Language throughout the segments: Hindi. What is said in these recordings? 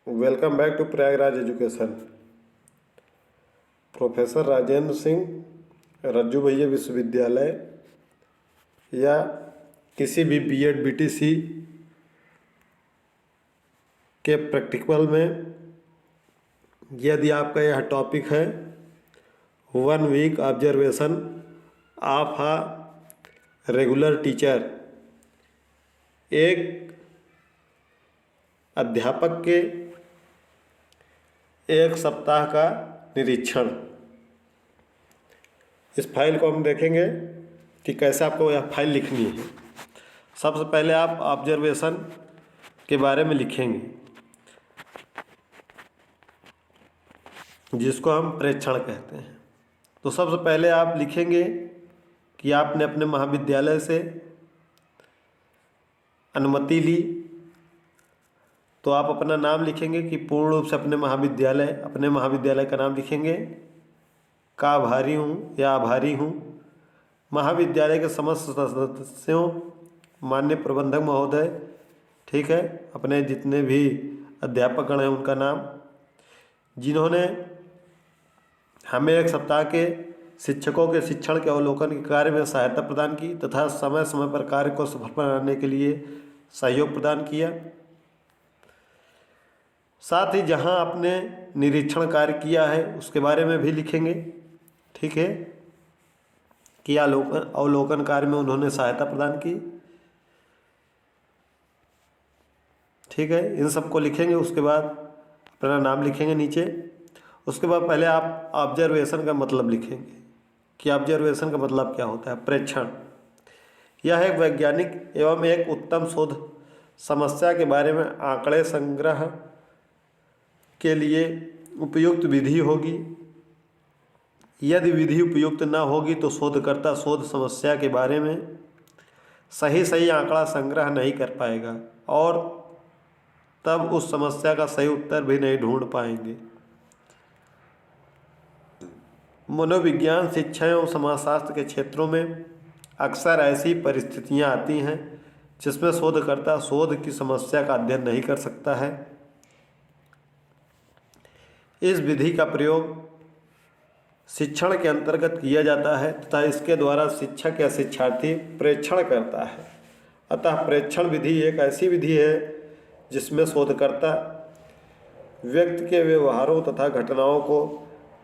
Welcome back to Prayagraj education. Professor Rajendra Singh Rajju Bhaiya विश्वविद्यालय या किसी भी बीएड बीटीसी के प्रैक्टिकल में यदि आपका यह टॉपिक है 1 week observation of a regular teacher, एक अध्यापक के 1 सप्ताह का निरीक्षण। इस फाइल को हम देखेंगे कि कैसे आपको यह फाइल लिखनी है। सबसे पहले आप ऑब्जर्वेशन के बारे में लिखेंगे, जिसको हम प्रेक्षण कहते हैं। तो सबसे पहले आप लिखेंगे कि आपने अपने महाविद्यालय से अनुमति ली, तो आप अपना नाम लिखेंगे कि पूर्ण रूप से अपने महाविद्यालय का नाम लिखेंगे। का आभारी हूँ या आभारी हूँ। महाविद्यालय के समस्त सदस्यों, माननीय प्रबंधक महोदय, ठीक है, अपने जितने भी अध्यापकगण हैं उनका नाम, जिन्होंने हमें 1 सप्ताह के शिक्षकों के शिक्षण के अवलोकन के कार्य में सहायता प्रदान की तथा समय समय पर कार्य को सफल बनाने के लिए सहयोग प्रदान किया। साथ ही जहां आपने निरीक्षण कार्य किया है उसके बारे में भी लिखेंगे, ठीक है, कि अवलोकन कार्य में उन्होंने सहायता प्रदान की, ठीक है, इन सबको लिखेंगे। उसके बाद अपना नाम लिखेंगे नीचे। उसके बाद पहले आप ऑब्जर्वेशन का मतलब लिखेंगे कि ऑब्जर्वेशन का मतलब क्या होता है। प्रेक्षण यह एक वैज्ञानिक एवं एक उत्तम शोध समस्या के बारे में आंकड़े संग्रह के लिए उपयुक्त विधि होगी। यदि विधि उपयुक्त न होगी तो शोधकर्ता शोध समस्या के बारे में सही आंकड़ा संग्रह नहीं कर पाएगा और तब उस समस्या का सही उत्तर भी नहीं ढूंढ पाएंगे। मनोविज्ञान, शिक्षा एवं समाजशास्त्र के क्षेत्रों में अक्सर ऐसी परिस्थितियां आती हैं जिसमें शोधकर्ता शोध की समस्या का अध्ययन नहीं कर सकता है। इस विधि का प्रयोग शिक्षण के अंतर्गत किया जाता है तथा इसके द्वारा शिक्षक या शिक्षार्थी प्रेक्षण करता है। अतः प्रेक्षण विधि एक ऐसी विधि है जिसमें शोधकर्ता व्यक्ति के व्यवहारों तथा घटनाओं को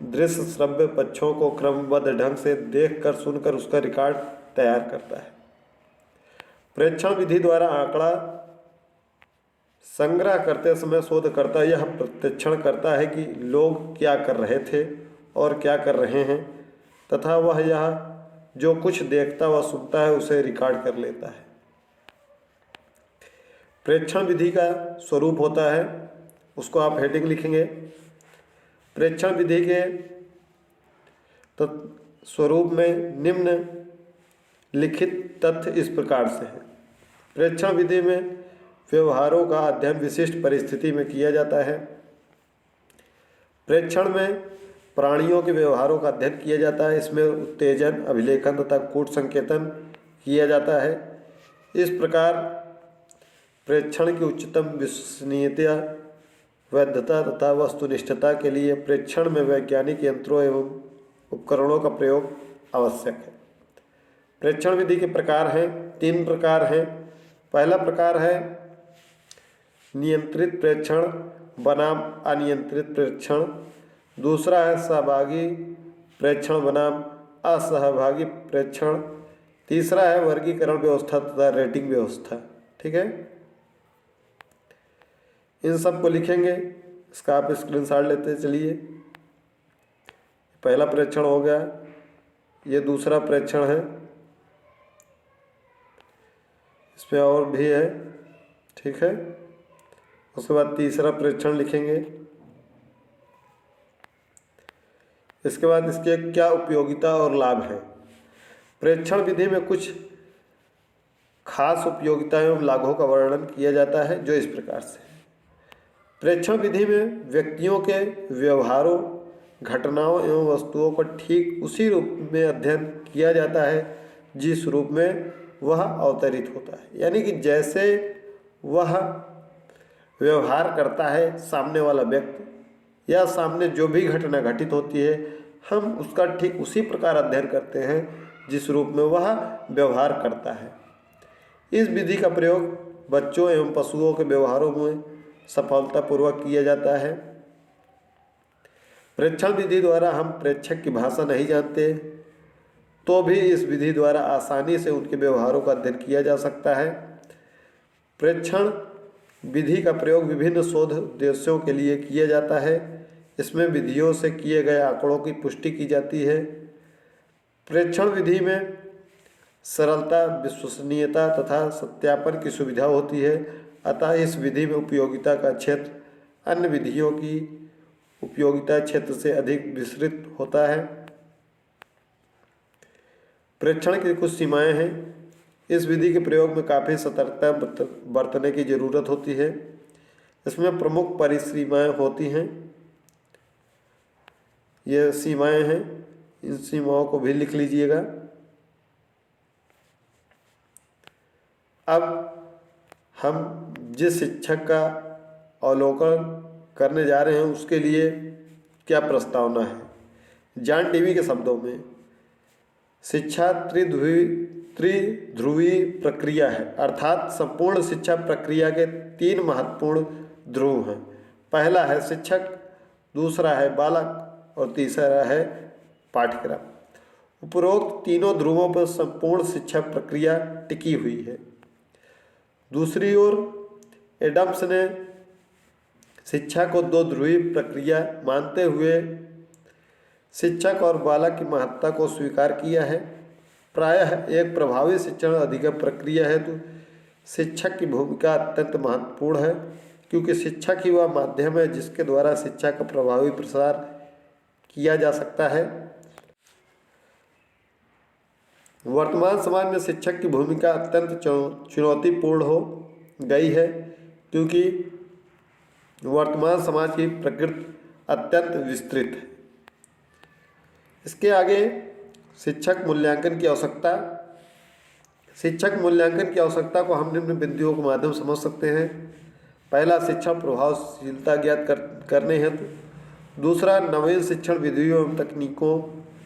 दृश्य श्रव्य पक्षों को क्रमबद्ध ढंग से देखकर सुनकर उसका रिकॉर्ड तैयार करता है। प्रेक्षण विधि द्वारा आंकड़ा संग्रह करते समय शोधकर्ता यह प्रत्यक्षण करता है कि लोग क्या कर रहे थे और क्या कर रहे हैं तथा वह यह जो कुछ देखता व सुनता है उसे रिकॉर्ड कर लेता है। प्रेक्षण विधि का स्वरूप होता है, उसको आप हेडिंग लिखेंगे। प्रेक्षण विधि के स्वरूप में निम्न लिखित तथ्य इस प्रकार से है। प्रेक्षण विधि में व्यवहारों का अध्ययन विशिष्ट परिस्थिति में किया जाता है। प्रेक्षण में प्राणियों के व्यवहारों का अध्ययन किया जाता है। इसमें उत्तेजन, अभिलेखन तथा कूट संकेतन किया जाता है। इस प्रकार प्रेक्षण की उच्चतम विश्वसनीयता, वैधता तथा वस्तुनिष्ठता के लिए प्रेक्षण में वैज्ञानिक यंत्रों एवं उपकरणों का प्रयोग आवश्यक है। प्रेक्षण विधि के प्रकार हैं, 3 प्रकार हैं। पहला प्रकार है नियंत्रित प्रेक्षण बनाम अनियंत्रित प्रेक्षण। दूसरा है सहभागी प्रेक्षण बनाम असहभागी प्रेक्षण। तीसरा है वर्गीकरण व्यवस्था तथा रेटिंग व्यवस्था, ठीक है। इन सब को लिखेंगे। इसका आप स्क्रीनशॉट लेते चलिए। पहला प्रेक्षण हो गया, ये दूसरा प्रेक्षण है, इसमें और भी है, ठीक है। उसके बाद तीसरा प्रेक्षण लिखेंगे। इसके बाद इसके क्या उपयोगिता और लाभ है। प्रेक्षण विधि में कुछ खास उपयोगिता एवं लाभों का वर्णन किया जाता है जो इस प्रकार से है। प्रेक्षण विधि में व्यक्तियों के व्यवहारों, घटनाओं एवं वस्तुओं का ठीक उसी रूप में अध्ययन किया जाता है जिस रूप में वह अवतरित होता है। यानी कि जैसे वह व्यवहार करता है सामने वाला व्यक्ति या सामने जो भी घटना घटित होती है, हम उसका ठीक उसी प्रकार अध्ययन करते हैं जिस रूप में वह व्यवहार करता है। इस विधि का प्रयोग बच्चों एवं पशुओं के व्यवहारों में सफलतापूर्वक किया जाता है। प्रेक्षण विधि द्वारा हम प्रेक्षक की भाषा नहीं जानते तो भी इस विधि द्वारा आसानी से उनके व्यवहारों का अध्ययन किया जा सकता है। प्रेक्षण विधि का प्रयोग विभिन्न शोध उद्देश्यों के लिए किया जाता है। इसमें विधियों से किए गए आंकड़ों की पुष्टि की जाती है। प्रेक्षण विधि में सरलता, विश्वसनीयता तथा सत्यापन की सुविधा होती है, अतः इस विधि में उपयोगिता का क्षेत्र अन्य विधियों की उपयोगिता क्षेत्र से अधिक विस्तृत होता है। प्रेक्षण की कुछ सीमाएं हैं। इस विधि के प्रयोग में काफ़ी सतर्कता बरतने की जरूरत होती है। इसमें प्रमुख परिसीमाएं होती हैं। ये सीमाएं हैं, इन सीमाओं को भी लिख लीजिएगा। अब हम जिस शिक्षक का अवलोकन करने जा रहे हैं उसके लिए क्या प्रस्तावना है। जॉन डेवी के शब्दों में शिक्षा त्रिध्रुवी प्रक्रिया है, अर्थात संपूर्ण शिक्षा प्रक्रिया के 3 महत्वपूर्ण ध्रुव हैं। पहला है शिक्षक, दूसरा है बालक और तीसरा है पाठ्यक्रम। उपरोक्त तीनों ध्रुवों पर संपूर्ण शिक्षा प्रक्रिया टिकी हुई है। दूसरी ओर एडम्स ने शिक्षा को 2 ध्रुवी प्रक्रिया मानते हुए शिक्षक और बालक की महत्ता को स्वीकार किया है। प्रायः एक प्रभावी शिक्षण अधिगम प्रक्रिया है तो शिक्षक की भूमिका अत्यंत महत्वपूर्ण है, क्योंकि शिक्षक ही वह माध्यम है जिसके द्वारा शिक्षा का प्रभावी प्रसार किया जा सकता है। वर्तमान समाज में शिक्षक की भूमिका अत्यंत चुनौतीपूर्ण हो गई है, क्योंकि वर्तमान समाज की प्रकृति अत्यंत विस्तृत है। इसके आगे शिक्षक मूल्यांकन की आवश्यकता। शिक्षक मूल्यांकन की आवश्यकता को हम निम्न बिंदुओं के माध्यम समझ सकते हैं। पहला, शिक्षण प्रभावशीलता ज्ञात करने हेतु। दूसरा, नवीन शिक्षण विधियों एवं तकनीकों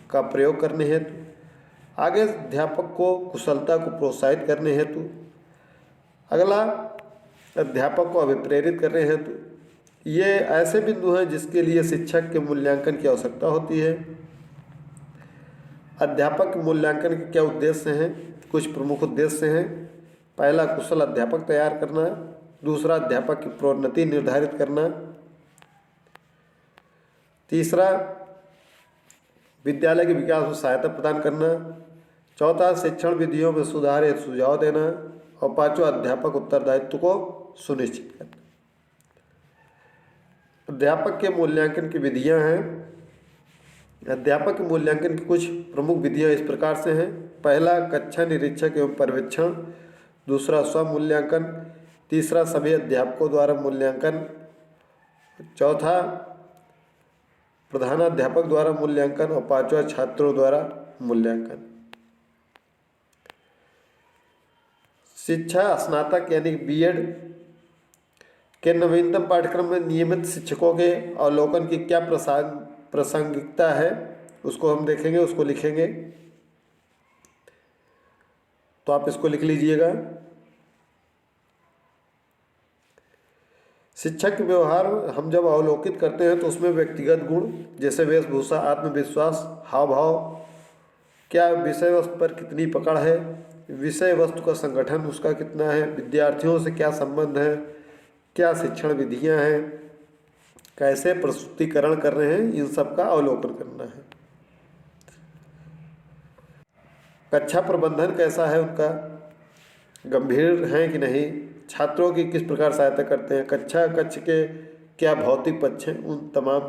का प्रयोग करने हेतु। आगे, अध्यापक को कुशलता को प्रोत्साहित करने हेतु। अगला, अध्यापक को अभिप्रेरित करने हेतु। ये ऐसे बिंदु हैं जिसके लिए शिक्षक के मूल्यांकन की आवश्यकता होती है। अध्यापक के मूल्यांकन के क्या उद्देश्य हैं? कुछ प्रमुख उद्देश्य हैं। पहला, कुशल अध्यापक तैयार करना। दूसरा, अध्यापक की प्रोन्नति निर्धारित करना। तीसरा, विद्यालय के विकास में सहायता प्रदान करना। चौथा, शिक्षण विधियों में सुधार हेतु सुझाव देना। और पांचवा, अध्यापक उत्तरदायित्व को सुनिश्चित करना। अध्यापक के मूल्यांकन की विधियां हैं। अध्यापक के मूल्यांकन की कुछ प्रमुख विधियां इस प्रकार से हैं। पहला, कक्षा निरीक्षक एवं पर्यवेक्षण। दूसरा, स्वमूल्यांकन। तीसरा, सभी अध्यापकों द्वारा मूल्यांकन। चौथा, प्रधानाध्यापक द्वारा मूल्यांकन। और पांचवा, छात्रों द्वारा मूल्यांकन। शिक्षा स्नातक यानी बीएड के नवीनतम पाठ्यक्रम में नियमित शिक्षकों के अवलोकन की क्या प्रासंगिकता है उसको हम देखेंगे, उसको लिखेंगे। तो आप इसको लिख लीजिएगा। शिक्षक के व्यवहार हम जब अवलोकित करते हैं तो उसमें व्यक्तिगत गुण जैसे वेशभूषा, आत्मविश्वास, हाव भाव, क्या विषय वस्तु पर कितनी पकड़ है, विषय वस्तु का संगठन उसका कितना है, विद्यार्थियों से क्या संबंध है, क्या शिक्षण विधियां हैं, कैसे प्रस्तुतिकरण कर रहे हैं, इन सब का अवलोकन करना है। कक्षा प्रबंधन कैसा है उनका, गंभीर है कि नहीं, छात्रों की किस प्रकार सहायता करते हैं, कक्ष के क्या भौतिक पक्ष हैं, उन तमाम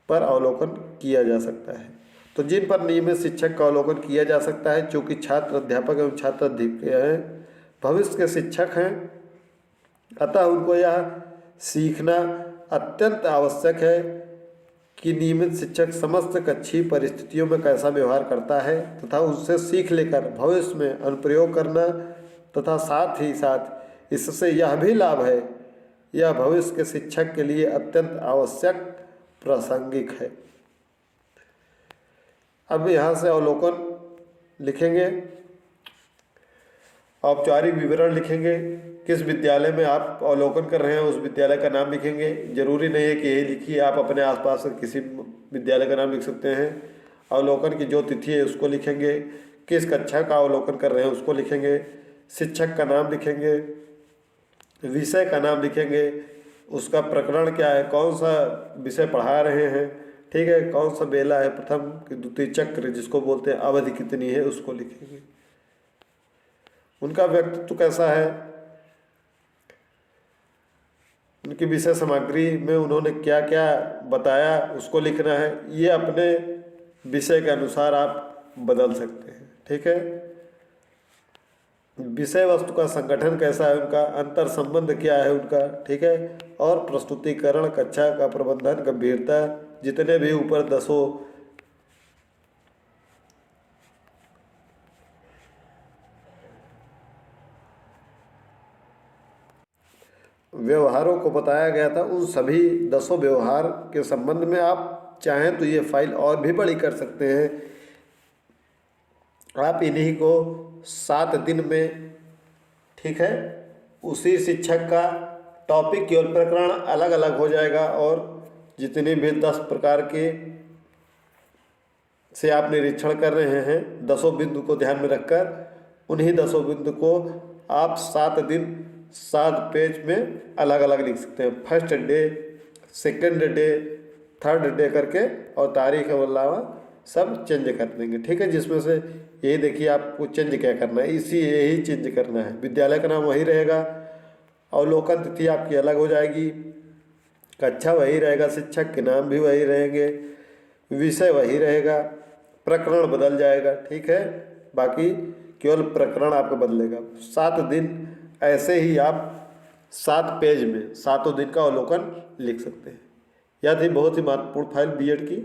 पर अवलोकन किया जा सकता है। तो जिन पर नियमित शिक्षक का अवलोकन किया जा सकता है, चूँकि छात्र अध्यापक एवं छात्र अध्यापिका हैं, भविष्य के शिक्षक हैं, अतः उनको यह सीखना अत्यंत आवश्यक है कि नियमित शिक्षक समस्त कक्षीय परिस्थितियों में कैसा व्यवहार करता है तथा उससे सीख लेकर भविष्य में अनुप्रयोग करना तथा साथ ही साथ इससे यह भी लाभ है, यह भविष्य के शिक्षक के लिए अत्यंत आवश्यक प्रासंगिक है। अब यहाँ से अवलोकन लिखेंगे, औपचारिक विवरण लिखेंगे, किस विद्यालय में आप अवलोकन कर रहे हैं उस विद्यालय का नाम लिखेंगे। जरूरी नहीं है कि यही लिखिए, आप अपने आसपास से किसी विद्यालय का नाम लिख सकते हैं। अवलोकन की जो तिथि है उसको लिखेंगे, किस कक्षा का अवलोकन कर रहे हैं उसको लिखेंगे, शिक्षक का नाम लिखेंगे, विषय का नाम लिखेंगे, उसका प्रकरण क्या है, कौन सा विषय पढ़ा रहे हैं, ठीक है, कौन सा बेला है, प्रथम कि द्वितीय चक्र जिसको बोलते हैं, अवधि कितनी है उसको लिखेंगे। उनका व्यक्तित्व कैसा है, उनकी विषय सामग्री में उन्होंने क्या क्या बताया उसको लिखना है। ये अपने विषय के अनुसार आप बदल सकते हैं, ठीक है। विषय वस्तु का संगठन कैसा है, उनका अंतर संबंध क्या है उनका, ठीक है, और प्रस्तुतिकरण, कक्षा का प्रबंधन, गंभीरता, जितने भी ऊपर 10 व्यवहारों को बताया गया था, उन सभी 10 व्यवहार के संबंध में आप चाहें तो ये फाइल और भी बड़ी कर सकते हैं। आप इन्हीं को 7 दिन में, ठीक है, उसी शिक्षक का टॉपिक केवल प्रकरण अलग अलग हो जाएगा और जितने भी 10 प्रकार के से आप निरीक्षण कर रहे हैं 10 बिंदु को ध्यान में रखकर उन्हीं 10 बिंदु को आप 7 दिन 7 पेज में अलग अलग लिख सकते हैं। First day, second day, third day करके और तारीख के अलावा सब चेंज कर देंगे, ठीक है। जिसमें से यही देखिए आपको चेंज क्या करना है, इसी यही चेंज करना है। विद्यालय का नाम वही रहेगा, अवलोकन तिथि आपकी अलग हो जाएगी, कक्षा वही रहेगा, शिक्षक के नाम भी वही रहेंगे, विषय वही रहेगा, प्रकरण बदल जाएगा, ठीक है। बाकी केवल प्रकरण आपका बदलेगा। 7 दिन ऐसे ही आप 7 पेज में 7 दिन का अवलोकन लिख सकते हैं। यह थी बहुत ही महत्वपूर्ण फाइल बीएड की।